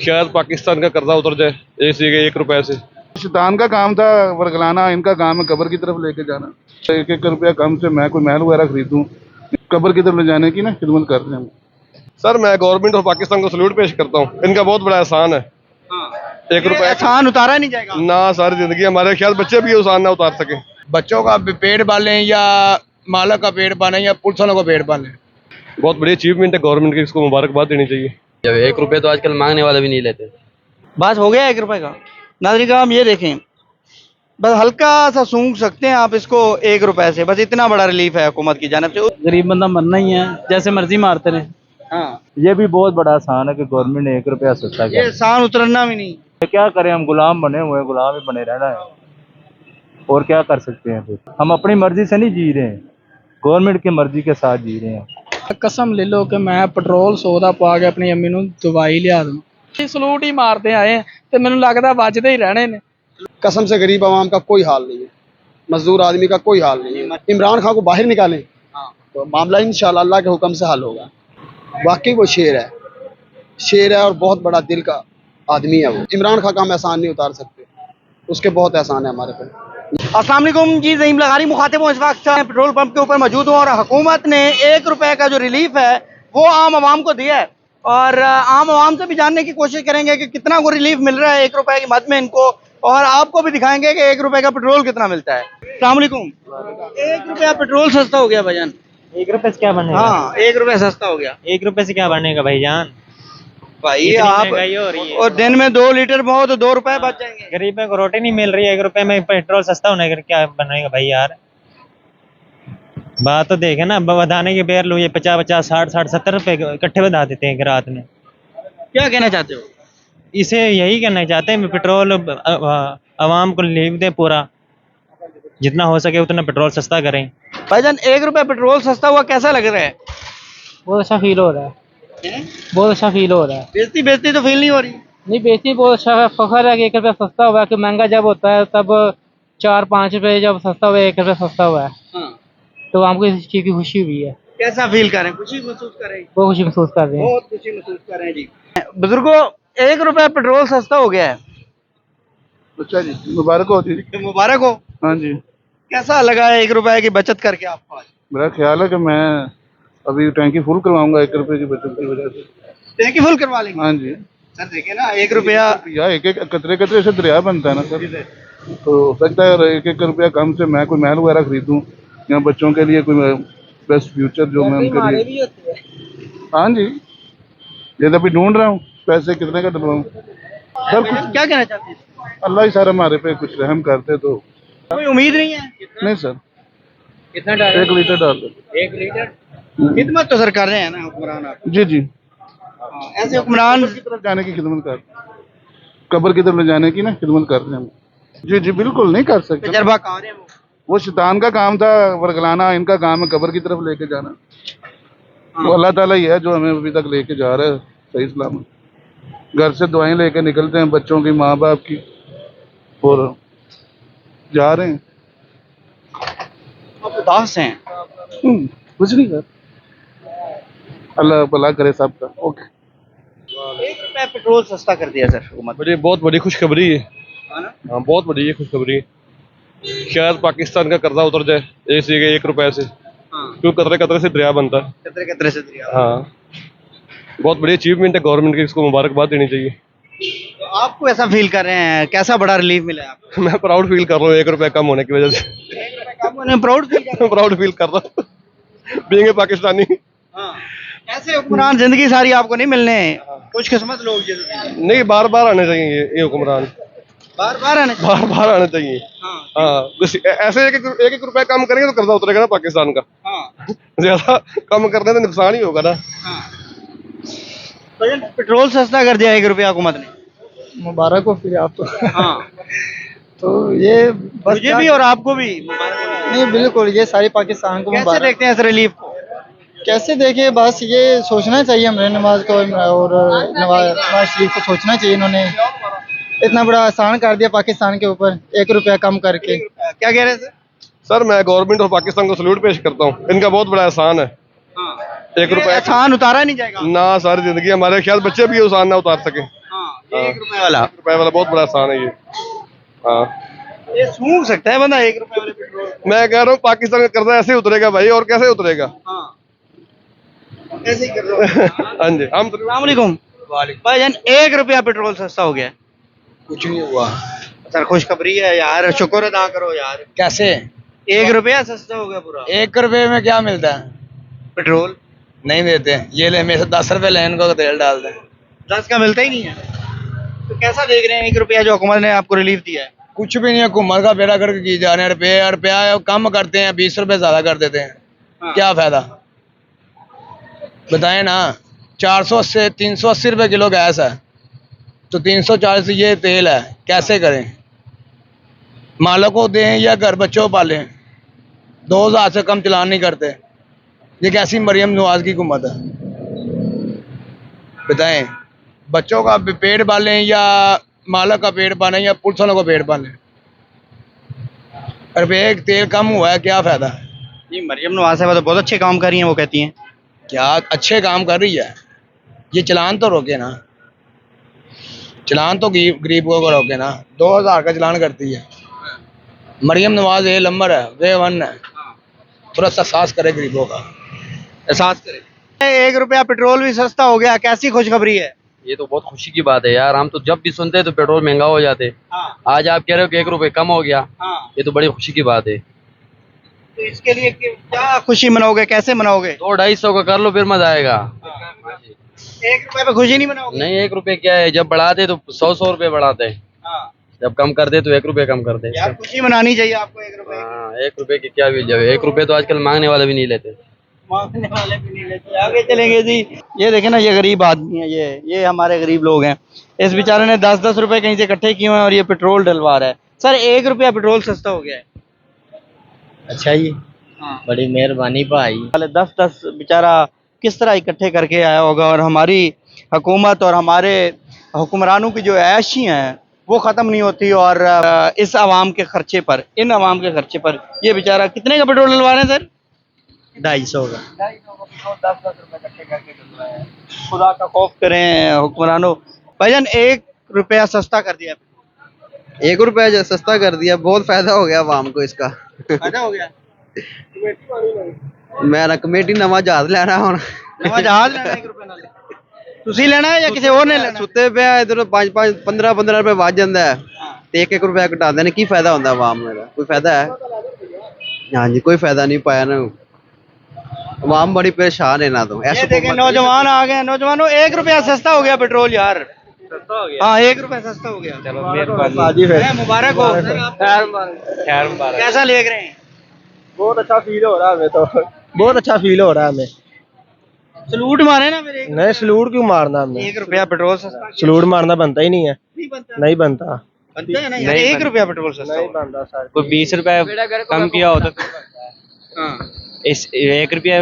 शायद पाकिस्तान का कर्जा उतर जाए इसलिए 1 रुपए से। शैतान का काम था वर्गलाना, इनका काम है कब्र की तरफ लेके जाना। 1-1 रुपया कम से मैं कोई महल वगैरह खरीदूं, कब्र की तरफ ले जाने की ना खिदमत कर रहे हैं। सर मैं गवर्नमेंट और पाकिस्तान को सल्यूट पेश करता हूँ, इनका बहुत बड़ा एहसान है। 1 रुपए एहसान उतारा नहीं जाएगा ना सारी जिंदगी, हमारे ख्याल बच्चे भी एहसान ना उतार सके। बच्चों का पेट पालें या मालक का पेट पालें या पुलिस वालों का पेट पालें। बहुत बड़ी अचीवमेंट है गवर्नमेंट की, इसको मुबारकबाद देनी चाहिए। जब 1 रुपए तो आजकल मांगने वाले भी नहीं लेते। बस हो गया 1 रुपए का। नाज़रीन हम ये देखें, बस हल्का सा सूंघ सकते हैं आप इसको 1 रुपए से, बस इतना बड़ा रिलीफ है हुकूमत की जानिब से। गरीब बंदा मरना ही है, जैसे मर्जी मारते रहे। हाँ, ये भी बहुत बड़ा एहसान है कि गवर्नमेंट ने 1 रुपया सस्ता ये किया। एहसान उतरना भी नहीं। क्या करें, हम गुलाम बने हुए हैं, गुलाम ही बने रहना है, और क्या कर सकते हैं। फिर हम अपनी मर्जी से नहीं जी रहे हैं, गवर्नमेंट की मर्जी के साथ जी रहे हैं। कसम ले लो कि मैं पेट्रोल 100 ਦਾ ਪਾ ਕੇ ਆਪਣੀ ਅੰਮੀ ਨੂੰ ਦਵਾਈ ਲਿਆ ਦੂੰ। ਸਲੂਟ ਹੀ ਮਾਰਦੇ ਆਏ ਤੇ ਮੈਨੂੰ ਲੱਗਦਾ ਵੱਜਦੇ ਹੀ ਰਹਿਣੇ ਨੇ। कसम से गरीब आवाम का कोई हाल नहीं है, मजदूर आदमी का कोई हाल नहीं है। इमरान खान को बाहर निकालें तो मामला इंशाल्लाह अल्लाह के हुक्म से हल होगा। वाकई वो शेर है और बहुत बड़ा दिल का आदमी है वो। इमरान खान का हम एहसान नहीं उतार सकते, उसके बहुत एहसान है हमारे पे। अस्सलाम वालेकुम जी, ज़हीम लगारी मुखातिब हूं। इस वक्त पेट्रोल पंप के ऊपर मौजूद हूं और हुकूमत ने 1 रुपए का जो रिलीफ है वो आम आवाम को दिया है, और आम आवाम से भी जानने की कोशिश करेंगे कि कितना को रिलीफ मिल रहा है 1 रुपए की मद में इनको, और आपको भी दिखाएंगे कि 1 रुपए का पेट्रोल कितना मिलता है। अस्सलाम वालेकुम। 1 रुपया पेट्रोल सस्ता हो गया भाईजान। 1 रुपए से क्या बनेगा? हाँ, 1 रुपया सस्ता हो गया। 1 रुपए से क्या बनेगा भाईजान? भाई इतनी आप महंगाई हो रही है। और दिन में 2 लीटर बहुत तो 2 रुपए बच जाएंगे। गरीब को रोटी नहीं मिल रही है, 1 रुपए में पेट्रोल सस्ता होने का क्या बनेगा भाई यार? बात तो देखे ना, बढ़ाने के बेर लो, ये 50-50, 60-60, 70 रुपए इकट्ठे बढ़ा देते हैं रात में। क्या कहना चाहते हो? इसे यही कहना चाहते हैं, पेट्रोल आवाम को रिलीफ दें पूरा, जितना हो सके उतना पेट्रोल सस्ता करें। भाईजान 1 रुपया पेट्रोल सस्ता हुआ कैसा लग रहा है? बहुत अच्छा फील हो रहा है, बहुत अच्छा फील हो रहा है। बेइज्जती बेइज्जती तो फील नहीं हो रही? नहीं, बेसिक बहुत अच्छा है, फखर है कि 1 रुपया सस्ता हुआ है। कि महंगा जब होता है तब 4-5 रुपए, जब सस्ता हुआ है 1 रुपया सस्ता हुआ है, हाँ। तो हमको इस चीज की खुशी हुई है। कैसा फील कर रहे हैं? खुशी महसूस कर रहे हैं? बहुत खुशी महसूस कर रहे हैं। बहुत खुशी महसूस कर रहे हैं जी। बुजुर्गो 1 रुपया पेट्रोल सस्ता हो गया है। अच्छा जी, मुबारक हो जी। तो मुबारक हो। हाँ जी, कैसा लगा है 1 रुपए की बचत करके आपको आज? मेरा ख्याल है कि मैं अभी टैंकी फुल करवाऊंगा 1 रुपए की बचत की वजह से। टैंकी फुल करवा लेंगे? हाँ जी, सर देखे ना, 1 रुपया या एक कतरे कतरे से दरिया बनता है ना सर, तो हो सकता है 1-1 रुपया कम से मैं कोई महल वगैरह खरीदूं या बच्चों के लिए कोई बेस्ट फ्यूचर जो मैं उनके लिए। हाँ जी, ये तो अभी ढूंढ रहा हूँ पैसे कितने का डलवाऊँ सर। कुछ क्या कहना चाहते हैं? अल्लाह ही सारा हमारे पे कुछ रहम करते तो। कोई उम्मीद नहीं है? नहीं सर, कितना डाल 1 लीटर डाल दो। 1 लीटर? खिदमत तो सर कर रहे हैं ना हुक्मरान आप? जी जी, ऐसे हुक्मरान की तरफ जाने की खिदमत कर, कब्र की तरफ ले जाने की ना खिदमत कर रहे हैं हम। जी जी, बिल्कुल नहीं कर सकते। तजर्बाकार हैं वो शैतान का काम था वर्गलाना, इनका काम है कब्र की तरफ लेके जाना। वो अल्लाह ताला ही है जो हमें अभी तक लेके जा रहा है सही सलामत। घर से दुआएं लेके निकलते हैं बच्चों की, माँ बाप की, और जा रहे हैं। आप उदास हैं? कुछ नहीं कर, अल्लाह भला करे सबका। ओके। 1 रुपया पेट्रोल सस्ता कर दिया सर हुकूमत। बहुत बड़ी खुशखबरी है। हाँ ना? हाँ बहुत बड़ी है खुशखबरी। शायद पाकिस्तान का कर्जा उतर जाए इसलिए 1 रुपए से, हाँ। क्योंकि कतरे कतरे से दरिया बनता है। कतरे कतरे से दरिया। हाँ, बहुत बड़ी अचीवमेंट है गवर्नमेंट की, इसको मुबारकबाद देनी चाहिए। तो आपको ऐसा फील कर रहे हैं, कैसा बड़ा रिलीफ मिला है आपको? मैं प्राउड फील कर रहा हूँ 1 रुपया कम होने की वजह से। 1 रुपया कम होने में प्राउड फील कर रहे प्राउड फील कर रहा हूँ बीइंग ए पाकिस्तानी। हैं? हाँ। ऐसे हुक्मरान जिंदगी सारी आपको नहीं मिलने, खुशकिस्मत लोग ये नहीं, बार बार आने चाहिए ये हुक्मरान, बार बार आने। बार बार आने चाहिए। हाँ। हाँ, बस ऐसे 1-1 रुपया कम करेंगे तो कर्जा उतरेगा ना पाकिस्तान का। हाँ। ज्यादा कम करने तो नुकसान ही होगा ना। हाँ। पेट्रोल सस्ता कर दिया 1 रुपया हुकूमत ने। मुबारक हो फिर आप तो। हाँ। तो ये बस मुझे भी और आपको भी। नहीं, बिल्कुल ये सारी पाकिस्तान को कैसे मुबारक। देखते हैं इस रिलीफ को? कैसे देखे, बस ये सोचना चाहिए हमारे नवाज को और नवाज शरीफ को सोचना चाहिए। इन्होंने इतना बड़ा आसान कर दिया पाकिस्तान के ऊपर 1 रुपया कम करके। क्या कह रहे हैं सर? सर मैं गवर्नमेंट और पाकिस्तान को सल्यूट पेश करता हूँ, इनका बहुत बड़ा एहसान है। 1 रुपए एहसान उतारा नहीं जाएगा ना सारी जिंदगी, हमारे ख्याल बच्चे भी एहसान ना उतार सके। ये 1 रुपए वाला ₹1 वाला बहुत बड़ा एहसान है ये। हाँ, ये सूंघ सकता है बंदा 1 रुपए वाले पेट्रोल। मैं कह रहा हूँ पाकिस्तान का कर्जा ऐसे ही उतरेगा भाई, और कैसे उतरेगा। हाँ, ऐसे ही कर दो। हाँ जी, हम अस्सलाम वालेकुम भाईजान, 1 रुपया पेट्रोल सस्ता हो गया है। कुछ नहीं हुआ। सर खुशखबरी है यार, शुक्र अदा करो यार। कैसे? 1 रुपया सस्ता हो गया पूरा 1 रुपए में क्या मिलता है? पेट्रोल। नहीं देते। ये ले मेरे से 10 रुपए लेन को तेल डाल दें। 10 का मिलता ही नहीं है। तो कैसा देख रहे हैं 1 रुपया जो हुकूमत ने आपको रिलीफ दिया है? कुछ भी नहीं है, घूमर का बेड़ा करके की जा रहे हैं। रुपया कम करते हैं, 20 रुपए ज्यादा कर देते हैं। हाँ। क्या फायदा बताएं ना। 480 380 रुपए किलो गैस है, तो 340 ये तेल है। कैसे करें? मालों को दें या घर बच्चों को पालें? 2000 से कम चलान नहीं करते। ये कैसी मरियम नवाज की हुकूमत है बताएं? बच्चों का पेट पालें या मालक का पेट पालें या पुलिस वालों का पेट पालें? रुपये तेल कम हुआ है, क्या फायदा? ये मरियम नवाज साहब तो बहुत अच्छे काम कर रही हैं, वो कहती हैं। क्या अच्छे काम कर रही है? ये चलान तो रोके ना, चलान तो गरीबों को रोके ना। 2000 का चलान करती है मरियम नवाज। ये नंबर है, वे वन है। थोड़ा सा एहसास करे गरीबों का, एहसास करे। 1 रुपया पेट्रोल भी सस्ता हो गया, कैसी खुशखबरी है? ये तो बहुत खुशी की बात है यार। हम तो जब भी सुनते हैं तो पेट्रोल महंगा हो जाते। हाँ, आज आप कह रहे हो कि 1 रुपए कम हो गया, हाँ। ये तो बड़ी खुशी की बात है। तो इसके लिए क्या खुशी मनाओगे, कैसे मनाओगे? 200-250 का कर लो, फिर मजा आएगा। 1 रुपए पे खुशी नहीं मनाओगे? नहीं, 1 रुपए क्या है, जब बढ़ाते तो 100 रुपए बढ़ाते हैं, हाँ। जब कम कर दे तो 1 रुपए कम कर दे। यार खुशी मनानी चाहिए आपको 1 रुपए की। हाँ, 1 रुपए की क्या वैल्यू है? 1 रुपए तो आजकल मांगने वाले भी नहीं लेते। मांगने वाले भी नहीं लेते। आगे चलेंगे जी। ये देखें ना, ये गरीब आदमी है, ये हमारे गरीब लोग हैं। इस बेचारे ने 10-10 रुपए कहीं से इकट्ठे किए हुए हैं और ये पेट्रोल डलवा रहा है। सर 1 रुपया पेट्रोल सस्ता हो गया है। अच्छा जी, हाँ। बड़ी मेहरबानी भाई। 10-10 बेचारा किस तरह इकट्ठे करके आया होगा, और हमारी हुकूमत और हमारे हुक्मरानों की जो ऐशी हैं वो ख़त्म नहीं होती। और इस आवाम के खर्चे पर, इन आवाम के खर्चे पर ये बेचारा कितने का पेट्रोल डलवा रहे हैं सर? 250 का। 10-10 रुपए इकट्ठे करके डलवाया है। खुदा का खौफ करें हुक्मरानों। भाईजान 1 रुपया सस्ता कर दिया। 1 रुपया सस्ता कर दिया, बहुत फायदा हो गया आवाम को इसका। फायदा हो गया। मैं कमेटी नवा जहाज लेना हुन। नवा जहाज लेना 1 रुपए नाल ਤੁਸੀਂ ਲੈਣਾ ਹੈ ਜਾਂ ਕਿਸੇ ਹੋਰ ਨੇ ਲੈਣਾ? ਸੁੱਤੇ ਪਿਆ ਇਧਰੋਂ 5-5 15-15 ਰੁਪਏ ਵੱਜ ਜਾਂਦਾ ਹੈ ਤੇ 1-1 ਰੁਪਇਆ ਘਟਾਉਂਦੇ ਨੇ। ਕੀ ਫਾਇਦਾ ਹੁੰਦਾ ਆਵਾਮ ਦਾ? ਕੋਈ ਫਾਇਦਾ ਹੈ? ਹਾਂਜੀ, ਕੋਈ ਫਾਇਦਾ नहीं पाया ना। आवाम बड़ी परेशान है ना। तो ये देखें नौजवान आ गए। नौजवानों 1 रुपया सस्ता हो गया पेट्रोल यार। सस्ता हो गया। हाँ 1 रुपया सस्ता हो गया। चलो मेहरबानी। मुबारक हो। खैर मुबारक। कैसा ले रहे हैं? बहुत अच्छा फील हो रहा है हमें तो, बहुत अच्छा फील हो रहा है हमें। सलूट मारे ना मेरे। नहीं, सलूट क्यों मारना हमें? 1 रुपया पेट्रोल सस्ता सलूट मारना बनता ही नहीं है। नहीं बनता। नहीं बनता, बनता है ना यार। 1 रुपया पेट्रोल सस्ता नहीं हो गया। बनता सर। कोई 20 रुपए कम किया हो तो हाँ इस 1 रुपया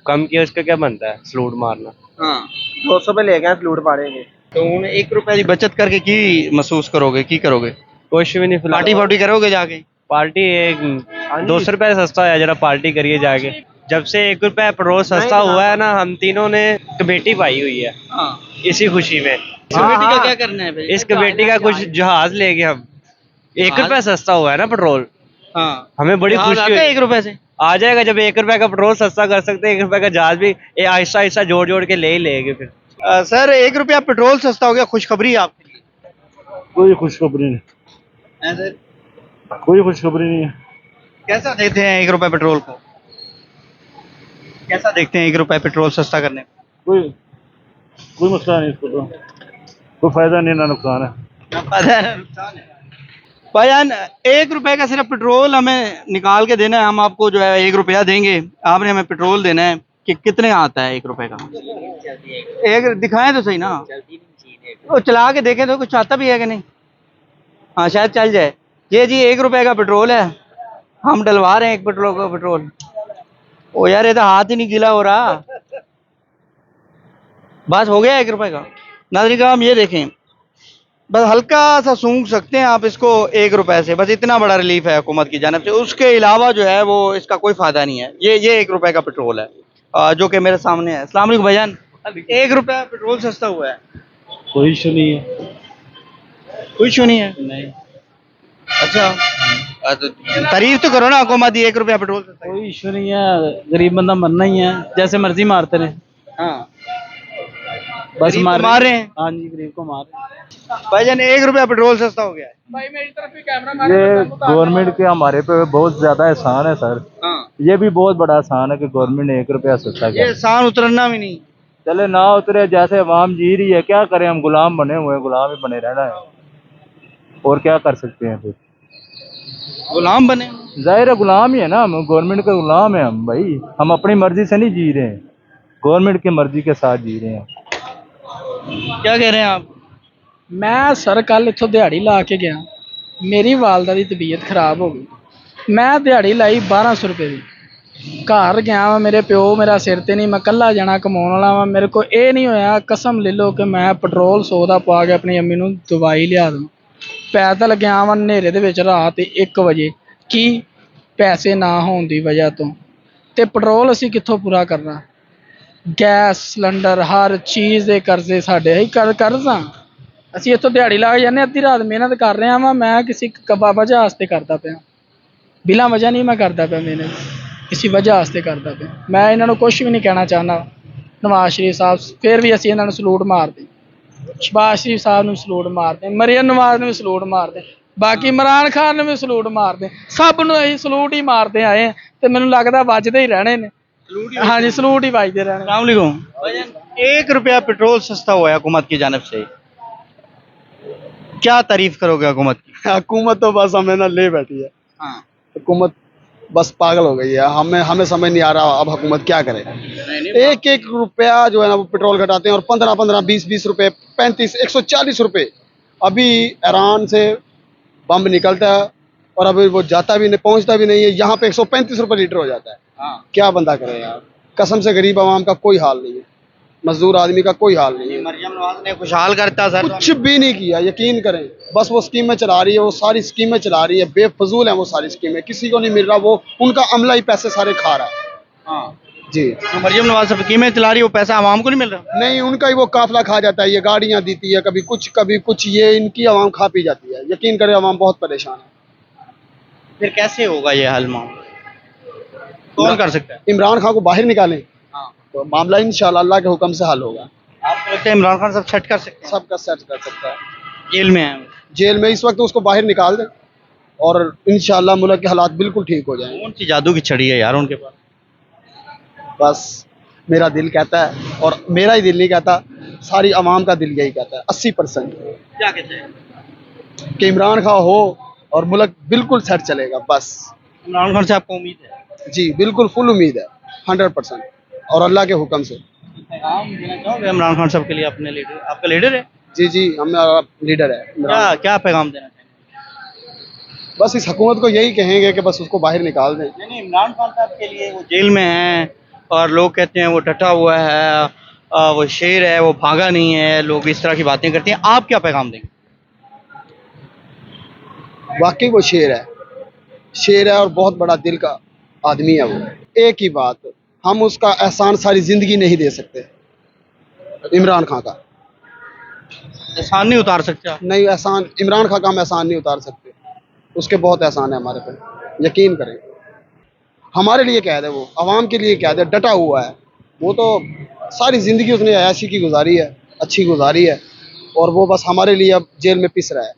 कम किया, उसका क्या बनता है सलूट मारना? हाँ। 200 पे ले गए सलूट मारेंगे। तो उन्हें 1 रुपया की बचत करके की महसूस करोगे, की करोगे? कुछ भी नहीं। पार्टी वार्टी करोगे जाके? पार्टी एक 200 रुपए सस्ता है, जरा पार्टी करिए जाके। जब से 1 रुपया पेट्रोल सस्ता हुआ है ना, हम तीनों ने कमेटी पाई हुई है हाँ। इसी खुशी में। कमेटी का क्या करना है भाई? इस कमेटी का कुछ जहाज लेंगे हम। 1 रुपया सस्ता हुआ है ना पेट्रोल, हाँ। हमें बड़ी जहाज खुशी आता है हुई। 1 रुपए से? आ जाएगा जब 1 रुपया का पेट्रोल सस्ता कर सकते हैं, 1 रुपया का जहाज भी आहिस्ता आहिस्ता जोड़ जोड़ के ले ही लेंगे फिर। सर 1 रुपया पेट्रोल सस्ता हो गया, खुशखबरी है आपके लिए? कोई खुशखबरी नहीं, हैं सर? कोई खुशखबरी नहीं है। कैसा देखते हैं 1 रुपया पेट्रोल को? कैसा देखते हैं 1 रुपया पेट्रोल सस्ता करने को? कोई मसला नहीं, इसको तो कोई फायदा नहीं ना नुकसान है। भाईजान 1 रुपए का सिर्फ पेट्रोल हमें निकाल के देना है। हम आपको जो है 1 रुपया देंगे, आपने हमें पेट्रोल देना है। कि कितने आता है 1 रुपए का? एक दिखाएं तो सही ना, वो चला के देखें तो कुछ आता भी है कि नहीं। हाँ शायद चल जाए। ये जी 1 रुपए का पेट्रोल है, हम डलवा रहे हैं 1 पेट्रोल का पेट्रोल। ओ यार ये तो हाथ ही नहीं गीला हो रहा। बस हो गया 1 रुपए का। नाज़रीन हम ये देखें, बस हल्का सा सूंघ सकते हैं आप इसको 1 रुपए से। बस इतना बड़ा रिलीफ है हुकूमत की जानिब से। उसके अलावा जो है वो इसका कोई फायदा नहीं है। ये 1 रुपए का पेट्रोल है जो कि मेरे सामने है। अस्सलाम वालेकुम भाईजान, 1 रुपया पेट्रोल सस्ता हुआ है। कोई इशू नहीं है। कोई इशू नहीं है। नहीं, अच्छा तो तारीफ तो करो ना हुकूमत, 1 रुपया पेट्रोल सस्ता है। कोई इशू नहीं है। गरीब बंदा मरना ही है, जैसे मर्जी मारते रहे। हाँ बस गरीब को मार रहे हैं। हाँ जी, गरीब को मार रहे हैं। भाईजान 1 रुपया पेट्रोल सस्ता हो गया है। ये गवर्नमेंट के हमारे पे बहुत ज्यादा एहसान है सर। हाँ ये भी बहुत बड़ा एहसान है कि गवर्नमेंट ने 1 रुपया सस्ता ये किया। एहसान उतरना भी नहीं। चले ना उतरे, जैसे अवाम जी रही है, क्या करें, हम गुलाम बने हुए हैं, गुलाम ही बने रहना है। और क्या कर सकते हैं फिर? गुलाम बने। जाहिर है गुलाम ही है ना, हम गवर्नमेंट के गुलाम है हम भाई। हम अपनी मर्जी से नहीं जी रहे हैं, गवर्नमेंट की मर्जी के साथ जी रहे हैं। क्या कह रहे हैं आप? मैं सर कल इत्थों दिहाड़ी ला के गया, मेरी वालदा की तबीयत खराब हो गई। मैं दिहाड़ी लाई 1200 रुपए की। घर गया वा, मेरे प्यो मेरा सिर ते नहीं, मैं कल्ला जाना कमाने वाला वा। मेरे को ये नहीं होया, कसम ले लो कि मैं पेट्रोल 100 दा पा के अपनी अम्मी नूं दवाई लिया दूं। पैदल गया वा नेरे दे विच रात 1 वजे, की पैसे ना होने की वजह तो ते पेट्रोल असीं कित्थों पूरा करना? गैस सिलेंडर हर चीज़ ਦੇ ਕਰਜ਼ੇ ਸਾਡੇ ਹੀ ਕਰਜ਼ ਆ। ਅਸੀਂ ਇੱਥੋਂ ਦਿਹਾੜੀ ਲਾ ਕੇ ਜਾਂਦੇ, ਅੱਧੀ ਰਾਤ ਮਿਹਨਤ ਕਰ ਰਿਹਾ ਵਾਂ। ਮੈਂ ਕਿਸੇ ਵਜ੍ਹਾ ਵਾਸਤੇ ਕਰਦਾ ਪਿਆ, ਬਿਨਾਂ ਵਜ੍ਹਾ ਨਹੀਂ ਮੈਂ ਕਰਦਾ ਪਿਆ ਮਿਹਨਤ, ਕਿਸੇ ਵਜ੍ਹਾ ਵਾਸਤੇ ਕਰਦਾ ਪਿਆ। ਮੈਂ ਇਹਨਾਂ ਨੂੰ ਕੁਝ ਵੀ ਨਹੀਂ ਕਹਿਣਾ ਚਾਹੁੰਦਾ। ਨਵਾਜ਼ ਸ਼ਰੀਫ ਸਾਹਿਬ ਫਿਰ ਵੀ ਅਸੀਂ ਇਹਨਾਂ ਨੂੰ ਸਲੂਟ ਮਾਰਦੇ, ਸ਼ਬਾਜ਼ ਸ਼ਰੀਫ ਸਾਹਿਬ ਨੂੰ ਸਲੂਟ ਮਾਰਦੇ, ਮਰੀਮ ਨਵਾਜ਼ ਨੂੰ ਵੀ ਸਲੂਟ ਮਾਰਦੇ, ਬਾਕੀ ਇਮਰਾਨ ਖਾਨ ਨੂੰ ਵੀ ਸਲੂਟ ਮਾਰਦੇ। ਸਭ ਨੂੰ ਅਸੀਂ ਸਲੂਟ ਹੀ ਮਾਰਦੇ ਆਏ ਤੇ ਮੈਨੂੰ ਲੱਗਦਾ ਵੱਜਦੇ ਹੀ ਰਹਿਣੇ ਨੇ। हाँ जी, सलूट ही बाजते रहने। अस्सलाम वालेकुम। 1 रुपया पेट्रोल सस्ता हुआ है हुकूमत की जानब से, क्या तारीफ करोगे हुकूमत की? हुकूमत तो बस हमें ना ले बैठी है। हाँ हुकूमत बस पागल हो गई है। हमें समझ नहीं आ रहा अब हुकूमत क्या करे। 1-1 रुपया जो है ना वो पेट्रोल घटाते हैं और 15-15, 20-20 रुपए, 35, 140 रुपए। अभी ईरान से बम निकलता है और अभी वो जाता भी नहीं, पहुंचता भी नहीं है। यहाँ पे 135 रुपए लीटर हो जाता है। हाँ क्या बंदा करे यार, कसम से गरीब आवाम का कोई हाल नहीं है, मजदूर आदमी का कोई हाल नहीं है। मरियम नवाज ने खुशहाल करता सर, कुछ भी नहीं किया, यकीन करें। बस वो स्कीमें चला रही है, वो सारी स्कीमें चला रही है, बेफजूल है वो सारी स्कीमें, किसी को नहीं मिल रहा। वो उनका अमला ही पैसे सारे खा रहा है। हाँ जी, तो मरियम नवाज सब स्कीमें चला रही है, वो पैसा आवाम को नहीं मिल रहा। नहीं उनका ही वो काफिला खा जाता है। ये गाड़ियां देती है, कभी कुछ, ये इनकी आवाम खा पी जाती है। यकीन करें आवाम बहुत परेशान है। फिर कैसे होगा ये हल मामला? कौन कर सकता है? इमरान खान को बाहर निकालें हाँ तो मामला इंशाल्लाह अल्लाह के हुक्म से हल होगा। आपको लगता है इमरान खान सब सेट कर सकते हैं? सबका सेट कर सकता है। जेल में है वो। जेल में इस वक्त उसको बाहर निकाल दें और इंशाल्लाह मुल्क के हालात बिल्कुल ठीक हो जाएंगे। कौन सी जादू की छड़ी है यार उनके पास? बस मेरा दिल कहता है, और मेरा ही दिल नहीं कहता, सारी आवाम का दिल यही कहता है 80% क्या कहते हैं? कि इमरान खान हो और मुल्क बिल्कुल सेट चलेगा। बस इमरान खान से आपको उम्मीद है? जी बिल्कुल फुल उम्मीद है, 100%, और अल्लाह के हुक्म से। पैगाम देना चाहोगे इमरान खान साहब के लिए? अपने लीडर, आपका लीडर है? जी जी, हमारा लीडर है इमरान। क्या क्या पैगाम देना चाहेंगे? बस इस हुकूमत को यही कहेंगे कि बस उसको बाहर निकाल दें। नहीं इमरान खान साहब के लिए वो जेल में है और लोग कहते हैं वो डटा हुआ है, वो शेर है, वो भागा नहीं है, लोग इस तरह की बातें करते हैं। आप क्या पैगाम देंगे? वाकई वो शेर है और बहुत बड़ा दिल का आदमी है वो। एक ही बात, हम उसका एहसान सारी जिंदगी नहीं दे सकते इमरान खान का। एहसान नहीं उतार सकते आप? नहीं, एहसान इमरान खान का हम एहसान नहीं उतार सकते। उसके बहुत एहसान है हमारे पे, यकीन करें। हमारे लिए कैद है वो, आवाम के लिए कैद है, डटा हुआ है वो। तो सारी ज़िंदगी उसने अयाशी की गुजारी है, अच्छी गुजारी है, और वो बस हमारे लिए अब जेल में पिस रहा है।